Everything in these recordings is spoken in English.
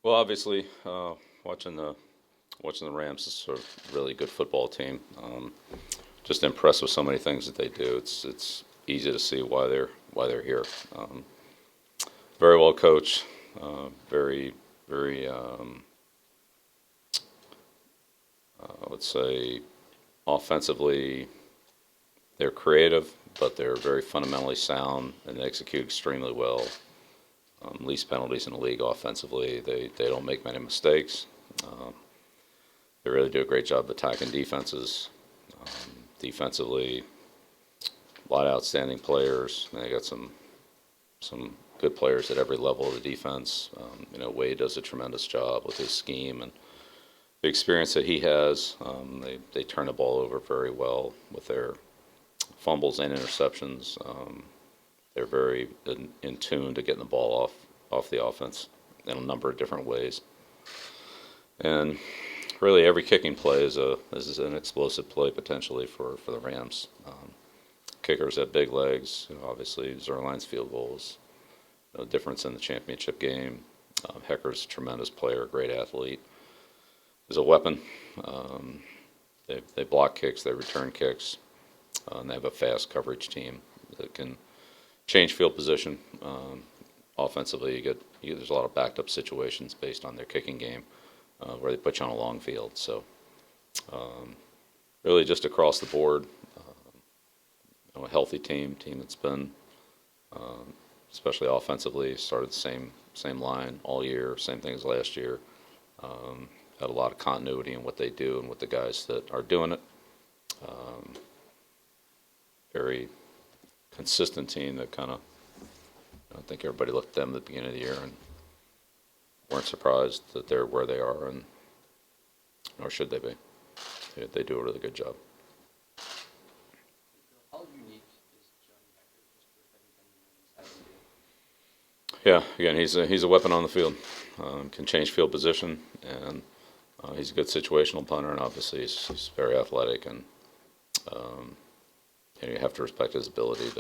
Well, obviously, watching the watching the Rams is sort of really good football team. Just impressed with so many things that they do. It's easy to see why they're here. Um, Very well coached. Very I would say offensively they're creative, but they're very fundamentally sound and they execute extremely well. Least penalties in the league offensively. They don't make many mistakes. Um, they really do a great job attacking defenses. Defensively, a lot of outstanding players. And they got some good players at every level of the defense. Wade does a tremendous job with his scheme and the experience that he has. They turn the ball over very well with their fumbles and interceptions. They're very in tune to getting the ball off the offense in a number of different ways. And really, every kicking play is an explosive play potentially for the Rams. Kickers have big legs. Obviously, Zerline's field goals. No difference in the championship game. Hecker's a tremendous player, great athlete. Is a weapon. They block kicks, they return kicks, and they have a fast coverage team that can change field position. Offensively, there's a lot of backed up situations based on their kicking game where they put you on a long field. So really, just across the board, a healthy team that's been, especially offensively, started the same line all year, same thing as last year. Had a lot of continuity in what they do and with the guys that are doing it. Very consistent team that kind of, I think everybody looked at them at the beginning of the year and weren't surprised that they're where they are, and nor should they be. They do a really good job. How unique is Johnny Hecker just with everything the Rams have Yeah, again, he's a weapon on the field. Can change field position, and he's a good situational punter, and obviously he's very athletic, and you have to respect his ability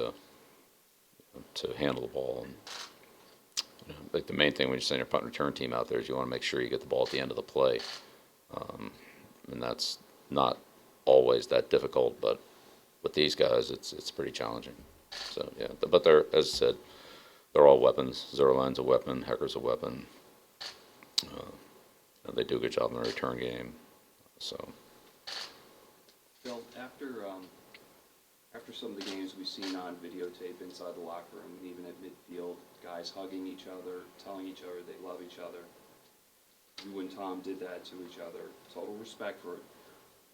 to handle the ball. And like the main thing when you send your punt return team out there is you want to make sure you get the ball at the end of the play, and that's not always that difficult, but with these guys, it's pretty challenging. So yeah, but they're, as I said, they're all weapons. Zerline's a weapon. Hecker's a weapon. They do a good job in the return game. So, Phil, after some of the games we've seen on videotape inside the locker room and even at midfield, guys hugging each other, telling each other they love each other. You and Tom did that to each other. Total respect for it.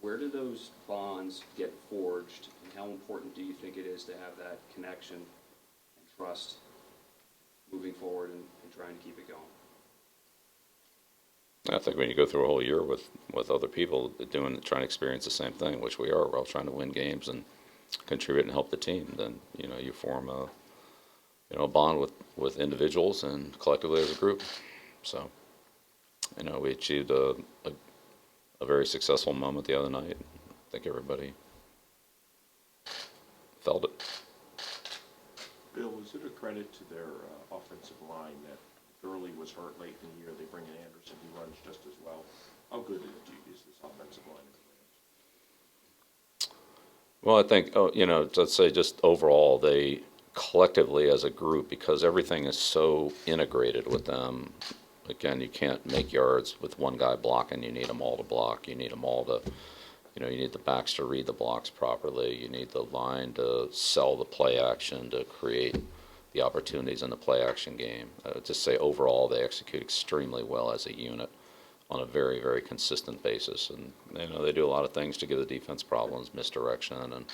Where do those bonds get forged, and how important do you think it is to have that connection and trust moving forward and trying to keep it going? I think when you go through a whole year with other people trying to experience the same thing, which we are, we're all trying to win games and contribute and help the team, then you form a bond with individuals and collectively as a group. So we achieved a very successful moment the other night. I think everybody felt it. Bill, was it a credit to their offensive line that Gurley was hurt late in the year? They bring in Anderson, he runs just as well. How good is this offensive line of the Rams? Well, I think, let's say just overall, they collectively as a group, because everything is so integrated with them. Again, you can't make yards with one guy blocking. You need them all to block. You need them all to, you need the backs to read the blocks properly. You need the line to sell the play action, to create the opportunities in the play action game. Just say overall, they execute extremely well as a unit on a very, very consistent basis. And they do a lot of things to give the defense problems, misdirection, and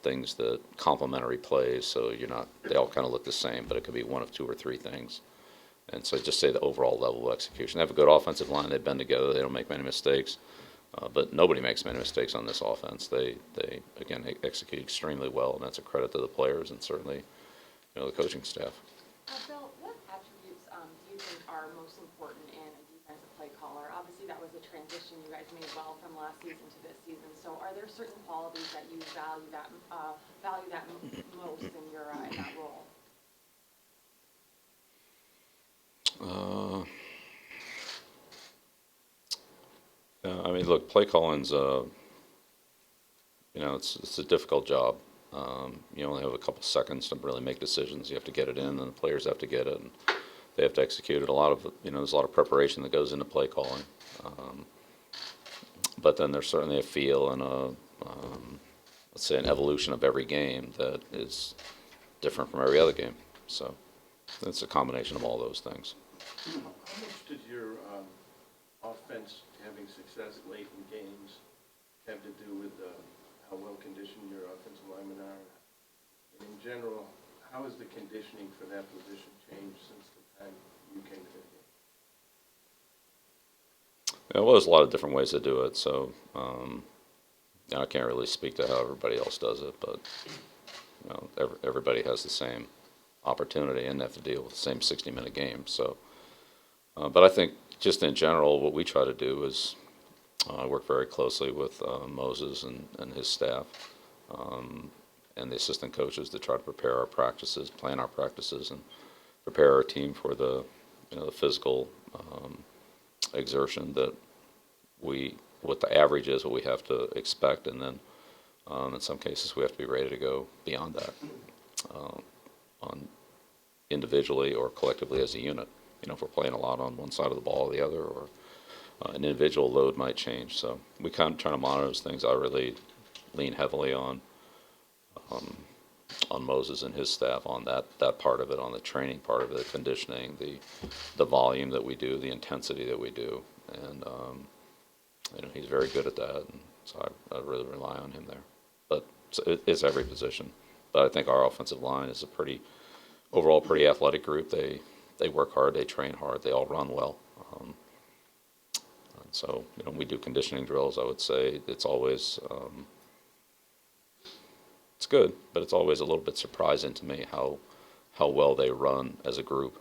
things that complementary plays. So they all kind of look the same, but it could be one of two or three things. And so just say the overall level of execution. They have a good offensive line. They bend together. They don't make many mistakes. But nobody makes many mistakes on this offense. They again execute extremely well, and that's a credit to the players and certainly the coaching staff. Bill, what attributes do you think are most important in a defensive play caller? Obviously, that was a transition you guys made well from last season to this season. So, are there certain qualities that you value that most in your in that role? mean, look, play calling's it's a difficult job. You only have a couple seconds to really make decisions. You have to get it in, and the players have to get it, and they have to execute it. There's a lot of preparation that goes into play calling. But then there's certainly a feel and let's say, an evolution of every game that is different from every other game. So it's a combination of all those things. How much did your offense having success late in games have to do with how well conditioned your offensive linemen are? And in general, how has the conditioning for that position changed since the time you came to the game? Yeah, well, there's a lot of different ways to do it. So I can't really speak to how everybody else does it, but everybody has the same opportunity and they have to deal with the same 60-minute game. So, but I think just in general, what we try to do is work very closely with Moses and his staff and the assistant coaches to try to prepare our practices, plan our practices, and prepare our team for the physical exertion that what the average is, what we have to expect, and then in some cases we have to be ready to go beyond that, on individually or collectively as a unit. If we're playing a lot on one side of the ball or the other, or an individual load might change. So we kind of try to monitor those things. I really lean heavily on Moses and his staff on that part of it, on the training part of it, the conditioning, the volume that we do, the intensity that we do, and he's very good at that, and so I really rely on him there. But it's every position. But I think our offensive line is overall pretty athletic group. They work hard, they train hard, they all run well. And so we do conditioning drills. I would say it's always it's good, but it's always a little bit surprising to me how well they run as a group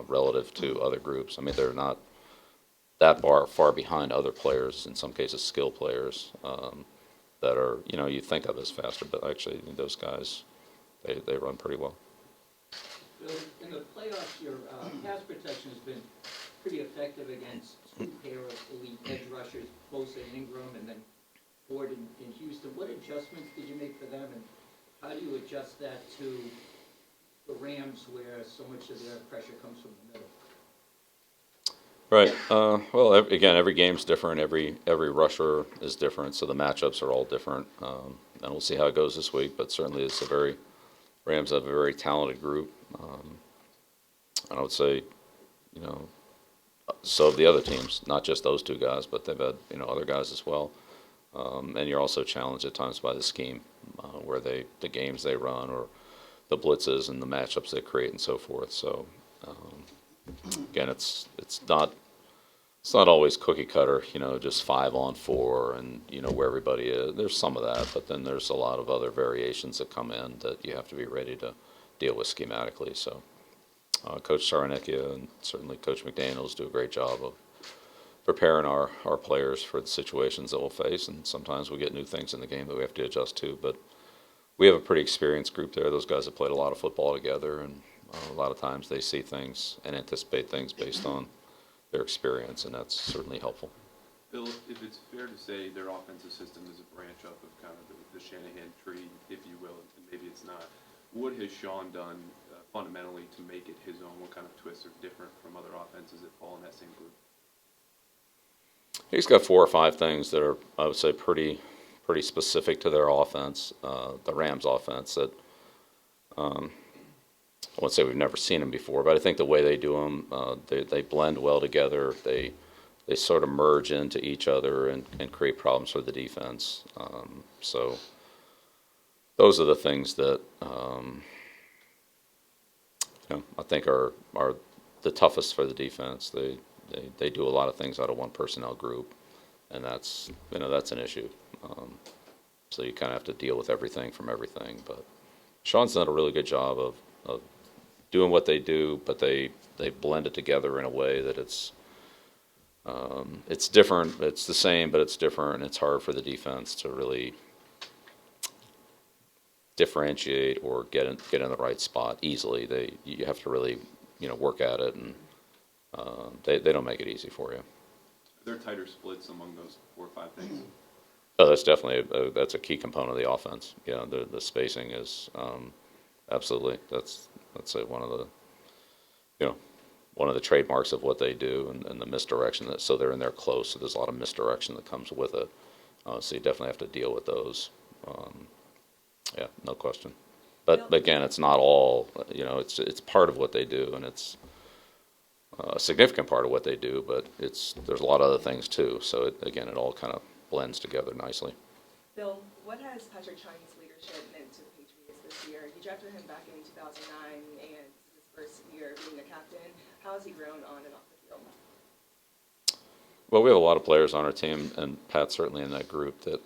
relative to other groups. I mean, they're not that far behind other players, in some cases skilled players, that are, you think of as faster, but actually those guys, they run pretty well. So in the playoffs, your pass protection has been pretty effective against two pair of elite edge rushers, Bosa and Ingram, and then Ford in Houston. What adjustments did you make for them, and how do you adjust that to the Rams, where so much of their pressure comes from the middle? Right. Well, again, every game's different. Every rusher is different, so the matchups are all different. And we'll see how it goes this week. But certainly, Rams have a very talented group. And I would say, so have the other teams, not just those two guys, but they've had other guys as well. And you're also challenged at times by the scheme, where the games they run, or the blitzes and the matchups they create, and so forth. So. Again, it's not always cookie cutter, just 5-on-4 and where everybody is. There's some of that, but then there's a lot of other variations that come in that you have to be ready to deal with schematically. So Coach Saranakia and certainly Coach McDaniels do a great job of preparing our players for the situations that we'll face, and sometimes we get new things in the game that we have to adjust to. But we have a pretty experienced group there. Those guys have played a lot of football together, and a lot of times they see things and anticipate things based on their experience, and that's certainly helpful. Bill, if it's fair to say their offensive system is a branch up of kind of the Shanahan tree, if you will, and maybe it's not, what has Sean done fundamentally to make it his own? What kind of twists are different from other offenses that fall in that same group? He's got 4 or 5 things that are, I would say, pretty specific to their offense, the Rams offense, that I won't say we've never seen them before, but I think the way they do them, they blend well together. They sort of merge into each other and create problems for the defense. So those are the things that I think are the toughest for the defense. They do a lot of things out of one personnel group, and that's an issue. So you kind of have to deal with everything from everything. But Sean's done a really good job of doing what they do, but they blend it together in a way that it's different. It's the same, but it's different, and it's hard for the defense to really differentiate or get in the right spot easily. You have to really work at it, and they don't make it easy for you. there tighter splits among those 4 or 5 things? Oh, that's definitely that's a key component of the offense. You know, the spacing is absolutely that's one of the you know one of the trademarks of what they do, and the misdirection that so they're in there close. So there's a lot of misdirection that comes with it. So you definitely have to deal with those. Yeah, no question. But again, it's not all. You know, it's part of what they do, and it's a significant part of what they do. But there's a lot of other things too. So again, it all kind of blends together nicely. Bill, what has Patrick Chung's leadership meant to the Patriots this year? You drafted him back in 2009, and this is his first year being the captain. How has he grown on and off the field? Well, we have a lot of players on our team, and Pat's certainly in that group that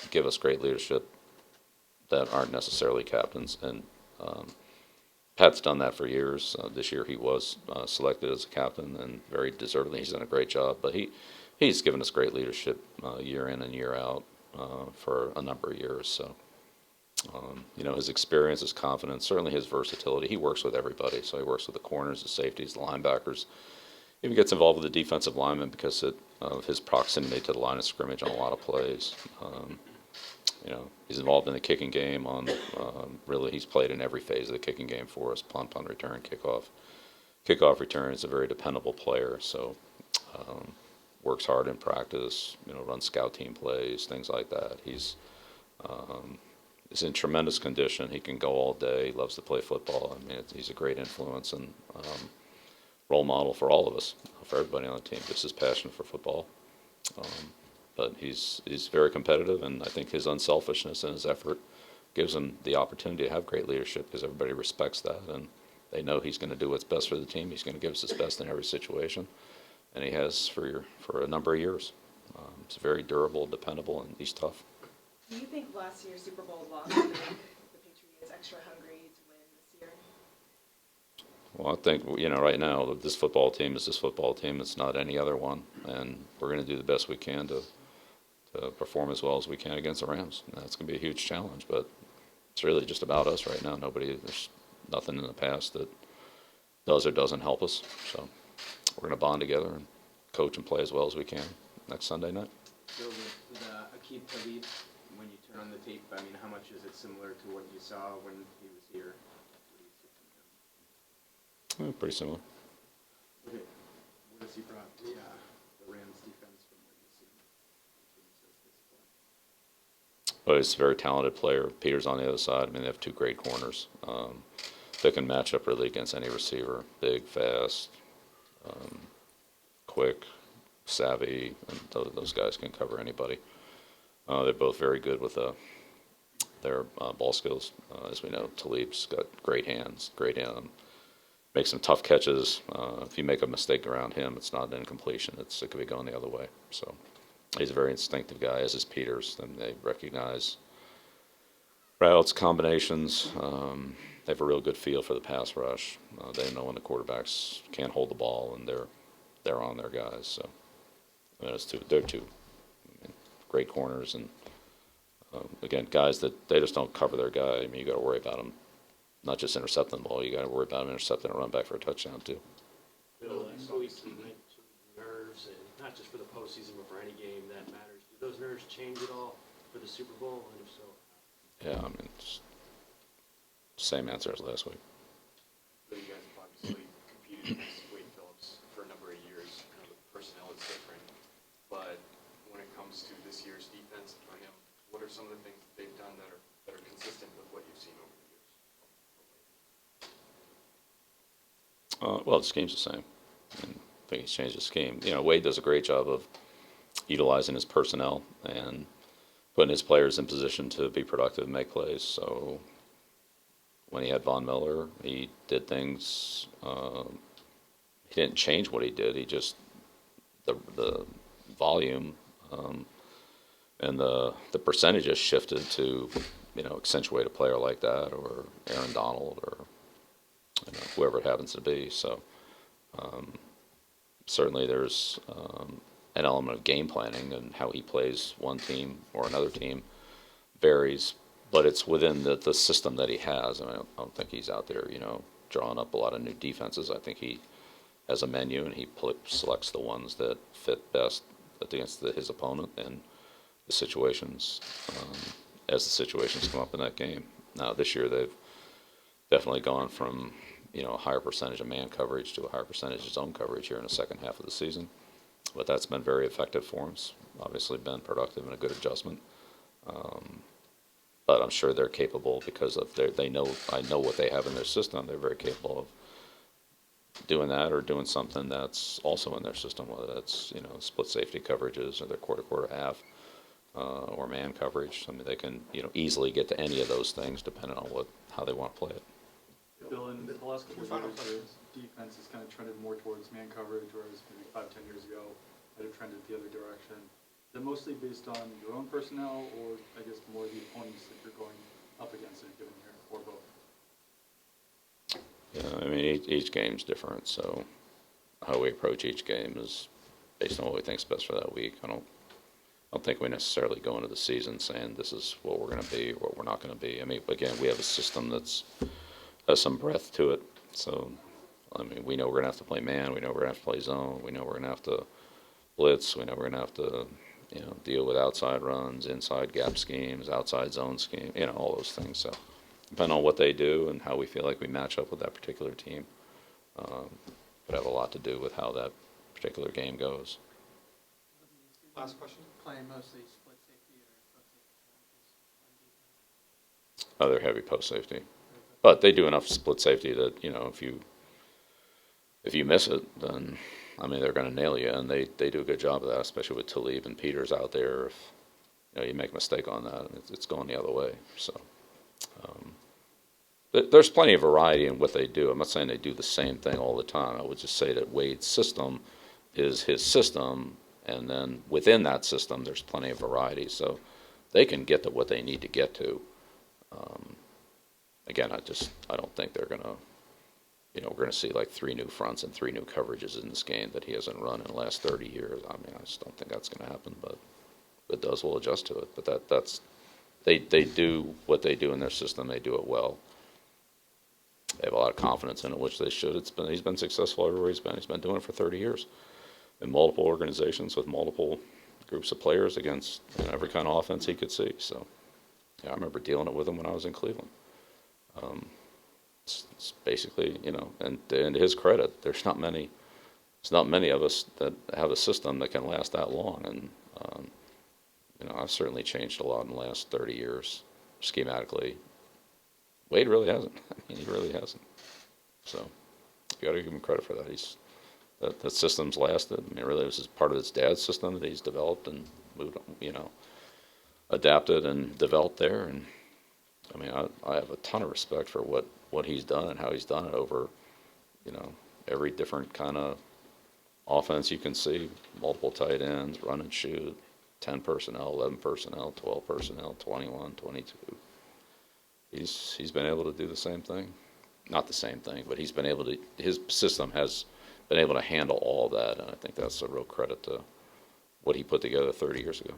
give us great leadership that aren't necessarily captains. And Pat's done that for years. This year he was selected as a captain, and very deservedly. He's done a great job. But he's given us great leadership year in and year out for a number of years. So, you know, his experience, his confidence, certainly his versatility. He works with everybody. So he works with the corners, the safeties, the linebackers. Even gets involved with the defensive linemen because of his proximity to the line of scrimmage on a lot of plays. You know, he's involved in the kicking game really, he's played in every phase of the kicking game for us, punt return, kickoff. Kickoff return is a very dependable player, so works hard in practice, you know, runs scout team plays, things like that. He's in tremendous condition. He can go all day, he loves to play football. I mean, he's a great influence and role model for all of us, for everybody on the team, just his passion for football. But he's very competitive, and I think his unselfishness and his effort gives him the opportunity to have great leadership because everybody respects that, and they know he's going to do what's best for the team. He's going to give us his best in every situation, and he has for a number of years. He's very durable, dependable, and he's tough. Do you think last year's Super Bowl loss made the Patriots extra hungry to win this year? Well, I think, you know, right now, this football team is this football team. It's not any other one, and we're going to do the best we can to perform as well as we can against the Rams. And that's going to be a huge challenge, but it's really just about us right now. There's nothing in the past that does or doesn't help us. So we're going to bond together and coach and play as well as we can next Sunday night. So with Aqib Talib, when you turn on the tape, I mean, how much is it similar to what you saw when he was here? Pretty similar. What has he brought the Rams defense from what you've seen? But he's a very talented player. Peter's on the other side. I mean, they have two great corners. They can match up really against any receiver. Big, fast, quick, savvy, and those guys can cover anybody. They're both very good with their ball skills. As we know, Talib's got great hands, makes some tough catches. If you make a mistake around him, it's not an incompletion. It could be going the other way. So he's a very instinctive guy, as is Peters. And they recognize routes, combinations. They have a real good feel for the pass rush. They know when the quarterbacks can't hold the ball, and they're on their guys. So they're two great corners, and again, guys that they just don't cover their guy. I mean, you got to worry about them. Not just intercepting the ball, you got to worry about him intercepting a run back for a touchdown too. Bill, you always mention nerves, and not just for the postseason, but for any game that matters. Do those nerves change at all for the Super Bowl, and if so? Yeah, I mean, it's same answer as last week. So you guys have obviously competed against Phillips for a number of years. I know the personnel is different, but when it comes to this year's defense for him, what are some of the things that they've done that are consistent with what you've seen over the years? Well, the scheme's the same. I think he's changed the scheme. You know, Wade does a great job of utilizing his personnel and putting his players in position to be productive and make plays. So when he had Von Miller, he did things. He didn't change what he did. He just the volume and the percentages shifted to accentuate a player like that, or Aaron Donald, or whoever it happens to be. So certainly there's an element of game planning, and how he plays one team or another team varies, but it's within the system that he has. I mean, I don't think he's out there, drawing up a lot of new defenses. I think he as a menu, and he selects the ones that fit best against his opponent and the situations as the situations come up in that game. Now this year they've definitely gone from a higher percentage of man coverage to a higher percentage of zone coverage here in the second half of the season, but that's been very effective for them. Obviously been productive and a good adjustment. But I'm sure they're capable because of I know what they have in their system. They're very capable of doing that or doing something that's also in their system, whether that's split safety coverages or their quarter half or man coverage. I mean, they can easily get to any of those things depending on how they want to play it. Bill, in the last couple of years, the defense has kind of trended more towards man coverage, whereas maybe 5-10 years ago it had trended the other direction. Is it mostly based on your own personnel, or I guess more the opponents that you're going up against in a given year, or both? Yeah, I mean, each game's different, so how we approach each game is based on what we think's best for that week. I don't think we necessarily go into the season saying this is what we're going to be or what we're not going to be. I mean, again, we have a system that's has some breadth to it. So, I mean, we know we're going to have to play man. We know we're going to have to play zone. We know we're going to have to blitz. We know we're going to have to, deal with outside runs, inside gap schemes, outside zone scheme, all those things. So, depending on what they do and how we feel like we match up with that particular team, would have a lot to do with how that particular game goes. Last question. Playing mostly split safety or post safety packages on defense? Oh, they're heavy post safety. But they do enough split safety that, if you miss it, then, I mean, they're going to nail you, and they do a good job of that, especially with Talib and Peters out there. If, you make a mistake on that, it's going the other way. So there's plenty of variety in what they do. I'm not saying they do the same thing all the time. I would just say that Wade's system is his system, and then within that system, there's plenty of variety. So they can get to what they need to get to. Again, I don't think they're going to, we're going to see like 3 new fronts and 3 new coverages in this game that he hasn't run in the last 30 years. I mean, I just don't think that's going to happen, but if it does, we'll adjust to it. But they do what they do in their system. They do it well. They have a lot of confidence in it, which they should. He's been successful everywhere he's been. He's been doing it for 30 years in multiple organizations with multiple groups of players against every kind of offense he could see. So, yeah, I remember dealing it with him when I was in Cleveland. It's basically, and to his credit, there's not many of us that have a system that can last that long. And, I've certainly changed a lot in the last 30 years schematically. Wade really hasn't. I mean, he really hasn't. So you got to give him credit for that. That system's lasted. I mean, really, this is part of his dad's system that he's developed and moved, adapted and developed there. And I mean, I have a ton of respect for what he's done and how he's done it over, every different kind of offense you can see, multiple tight ends, run and shoot, 10 personnel, 11 personnel, 12 personnel, 21, 22. He's been able to do the same thing. Not the same thing, but his system has been able to handle all that, and I think that's a real credit to what he put together 30 years ago.